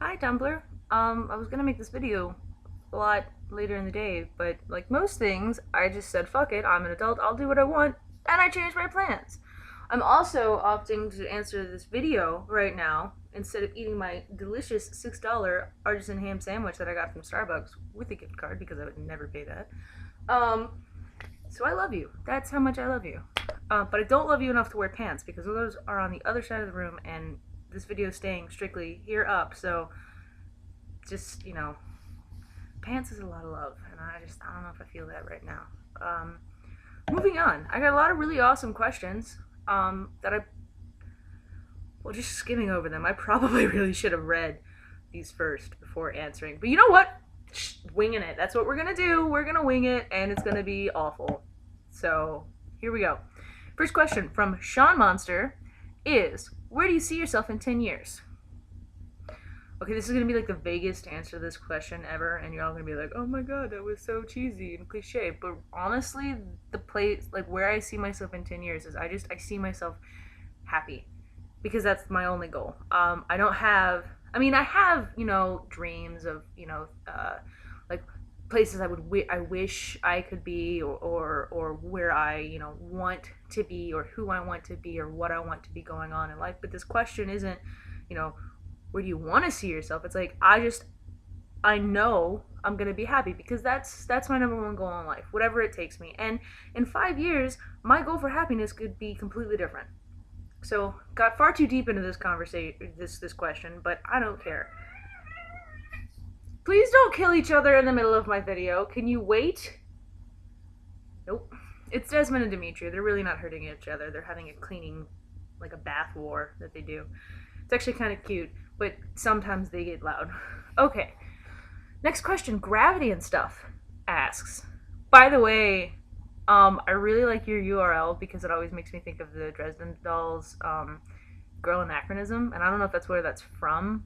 Hi Tumblr. I was gonna make this video a lot later in the day, but like most things, I just said fuck it, I'm an adult, I'll do what I want, and I changed my plans. I'm also opting to answer this video right now instead of eating my delicious $6 artisan ham sandwich that I got from Starbucks with a gift card because I would never pay that. Um, so I love you. That's how much I love you. But I don't love you enough to wear pants because those are on the other side of the room and this video is staying strictly here up, so just, pants is a lot of love, and I don't know if I feel that right now. Moving on, I got a lot of really awesome questions well, just skimming over them, I probably really should have read these first before answering. But you know what? Winging it. That's what we're going to do. We're going to wing it, and it's going to be awful. So, here we go. First question from Sean Monster is, where do you see yourself in 10 years? Okay, this is going to be like the vaguest answer to this question ever, and you're all going to be like, oh my god, that was so cheesy and cliche. But honestly, the place, like where I see myself in 10 years is I see myself happy, because that's my only goal. I don't have, I have, dreams of, like places I wish I could be, or where I, want to be, or who I want to be, or what I want to be going on in life. But this question isn't, where do you want to see yourself? It's like I know I'm gonna be happy because that's my number one goal in life, whatever it takes me. And in 5 years, my goal for happiness could be completely different. So got far too deep into this conversation, this question, but I don't care. Please don't kill each other in the middle of my video. Can you wait? Nope. It's Desmond and Dimitri. They're really not hurting each other. They're having a cleaning, like a bath war that they do. It's actually kind of cute, but sometimes they get loud. Okay. Next question. Gravity and Stuff asks, by the way, I really like your URL because it always makes me think of the Dresden Dolls Girl Anachronism, and I don't know if that's where that's from,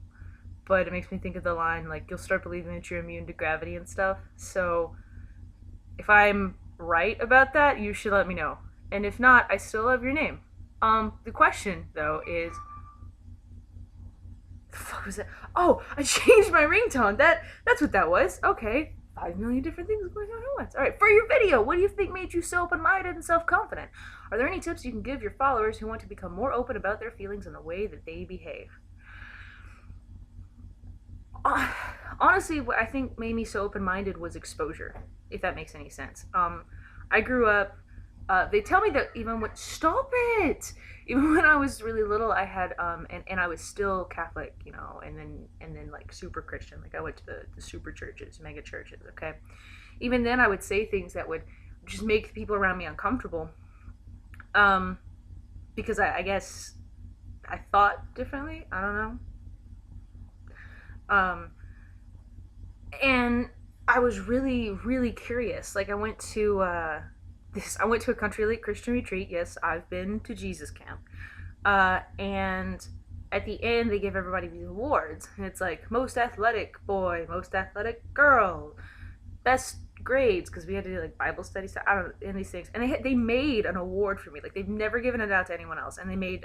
but it makes me think of the line, like, you'll start believing that you're immune to gravity and stuff. So if I'm right about that, you should let me know. And if not, I still love your name. The question, though, is, the fuck was that? Oh, I changed my ringtone. That's what that was. Okay. 5 million different things going on at once. Alright, for your video, what do you think made you so open-minded and self-confident? Are there any tips you can give your followers who want to become more open about their feelings and the way that they behave? Honestly, what I think made me so open-minded was exposure, if that makes any sense. I grew up, they tell me that stop it! Even when I was really little, I had, and I was still Catholic, and then like super Christian. Like I went to the super churches, mega churches, okay? Even then I would say things that would just make the people around me uncomfortable. Because I guess I thought differently. I don't know. And I was really, really curious. Like I went to a country lake Christian retreat. Yes, I've been to Jesus camp. And at the end, they give everybody these awards. And it's like, most athletic boy, most athletic girl, best grades, because we had to do like Bible study stuff. I don't know, and these things. And they made an award for me. Like they've never given it out to anyone else. And they made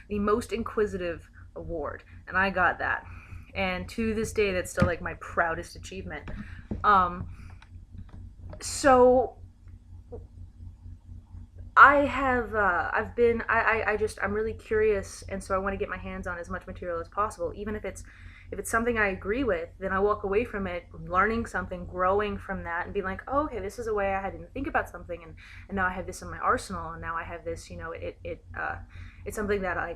the most inquisitive award. And I got that. And to this day, that's still like my proudest achievement. So I'm really curious, and so I want to get my hands on as much material as possible. Even if it's something I agree with, then I walk away from it learning something, growing from that, and be like, oh, okay, this is a way I didn't think about something, and now I have this in my arsenal, and now I have this, it's something that I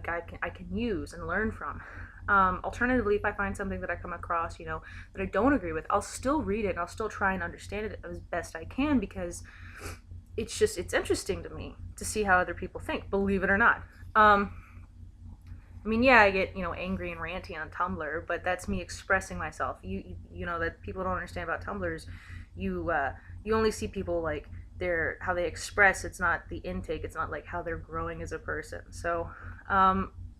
can use and learn from. Alternatively, if I find something that I come across, that I don't agree with, I'll still read it and I'll still try and understand it as best I can, because it's interesting to me to see how other people think, believe it or not. Yeah, I get, angry and ranty on Tumblr, but that's me expressing myself. You know that people don't understand about Tumblrs. You only see people like how they express. It's not the intake. It's not like how they're growing as a person. So,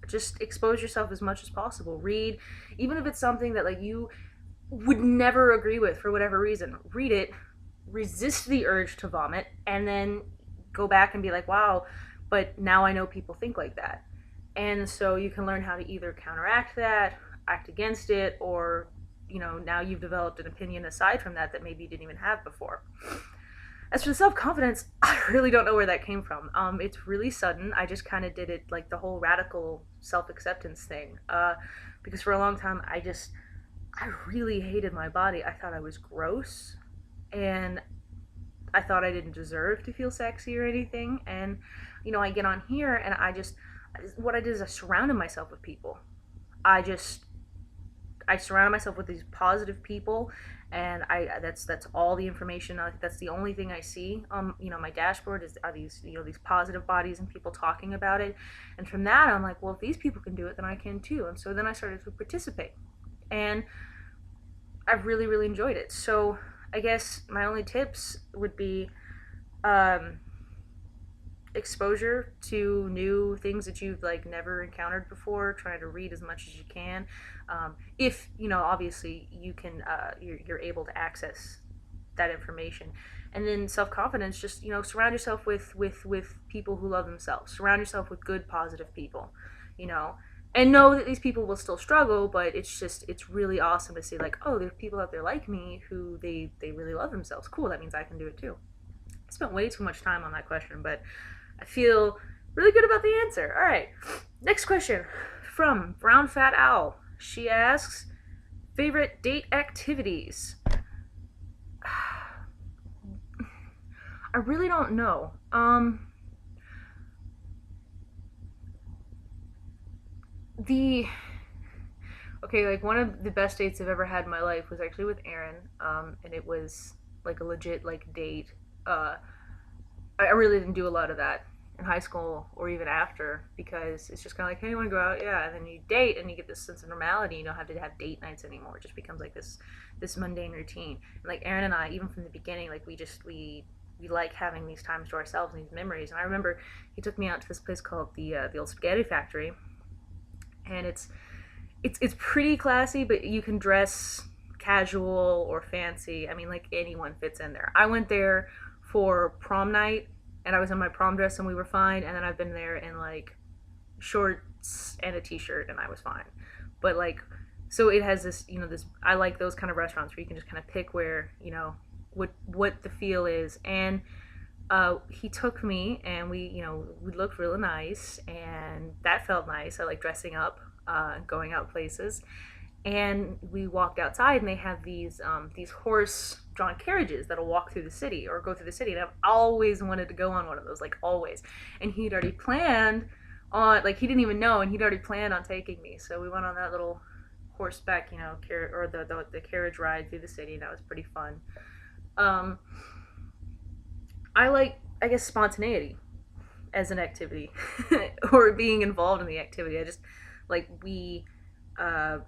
just expose yourself as much as possible. Read, even if it's something that like you would never agree with for whatever reason. Read it, resist the urge to vomit, and then go back and be like, wow, but now I know people think like that. And so you can learn how to either counteract that, act against it, or now you've developed an opinion aside from that that maybe you didn't even have before. As for the self-confidence, I really don't know where that came from. It's really sudden. I just kind of did it like the whole radical self-acceptance thing, because for a long time I really hated my body. I thought I was gross, and I thought I didn't deserve to feel sexy or anything. And I get on here, and what I did is I surrounded myself with people. I just I surrounded myself with these positive people, and that's all the information. That's the only thing I see on my dashboard are these positive bodies and people talking about it. And from that, I'm like, well, if these people can do it, then I can too. And so then I started to participate, and I've really really enjoyed it. So I guess my only tips would be um, exposure to new things that you've like never encountered before. Trying to read as much as you can, if obviously you can, you're able to access that information. And then self-confidence, just surround yourself with people who love themselves. Surround yourself with good positive people, you know and know that these people will still struggle, but it's really awesome to see, like, oh, there's people out there like me who they really love themselves. Cool, that means I can do it too. I spent way too much time on that question, but I feel really good about the answer. All right, next question from Brown Fat Owl. She asks, favorite date activities? I really don't know. The Okay, like one of the best dates I've ever had in my life was actually with Aaron, and it was like a legit like date. Uh, I really didn't do a lot of that in high school or even after, because it's just kind of like, hey, you want to go out? Yeah, and then you date and you get this sense of normality. You don't have to have date nights anymore. It just becomes like this mundane routine. And like Aaron and I, even from the beginning, like we like having these times to ourselves and these memories. And I remember he took me out to this place called the old Spaghetti Factory, and it's pretty classy, but you can dress casual or fancy. I mean, like anyone fits in there. I went there for prom night, and I was in my prom dress, and we were fine. And then I've been there in like shorts and a t-shirt, and I was fine. But like, so it has this, this. I like those kind of restaurants where you can just kind of pick where what the feel is. And he took me, and we looked really nice, and that felt nice. I like dressing up, going out places, and we walked outside, and they have these horse-drawn carriages that'll walk through the city or go through the city. And I've always wanted to go on one of those, like always. And he'd already planned on, like, he didn't even know, and he'd already planned on taking me. So we went on that little horseback, or the carriage ride through the city, and that was pretty fun. Um, I like, I guess, spontaneity as an activity, or being involved in the activity. I just like we uh,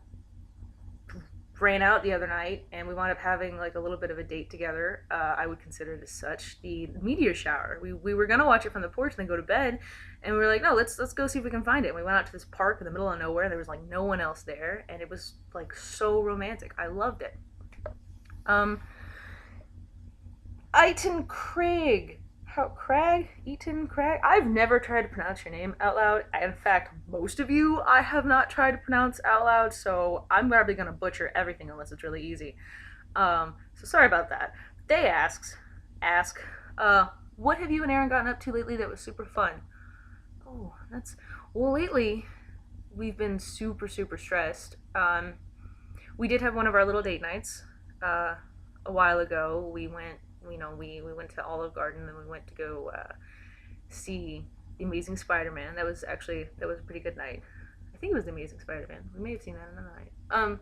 ran out the other night, and we wound up having like a little bit of a date together. I would consider this such. The meteor shower. We were gonna watch it from the porch and then go to bed, and we were like, no, let's go see if we can find it. And we went out to this park in the middle of nowhere, and there was like no one else there, and it was like so romantic. I loved it. Um, Eaton Craig. Eaton Craig? I've never tried to pronounce your name out loud. In fact, most of you I have not tried to pronounce out loud, so I'm probably going to butcher everything unless it's really easy. So sorry about that. They ask, what have you and Aaron gotten up to lately that was super fun? Oh, well, lately we've been super, super stressed. We did have one of our little date nights, a while ago. We went we went to Olive Garden, and we went to go see The Amazing Spider-Man. That was a pretty good night. I think it was The Amazing Spider-Man. We may have seen that another night.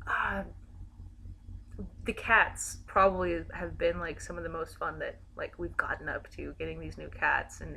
Uh, the cats probably have been like some of the most fun that like we've gotten up to, getting these new cats, and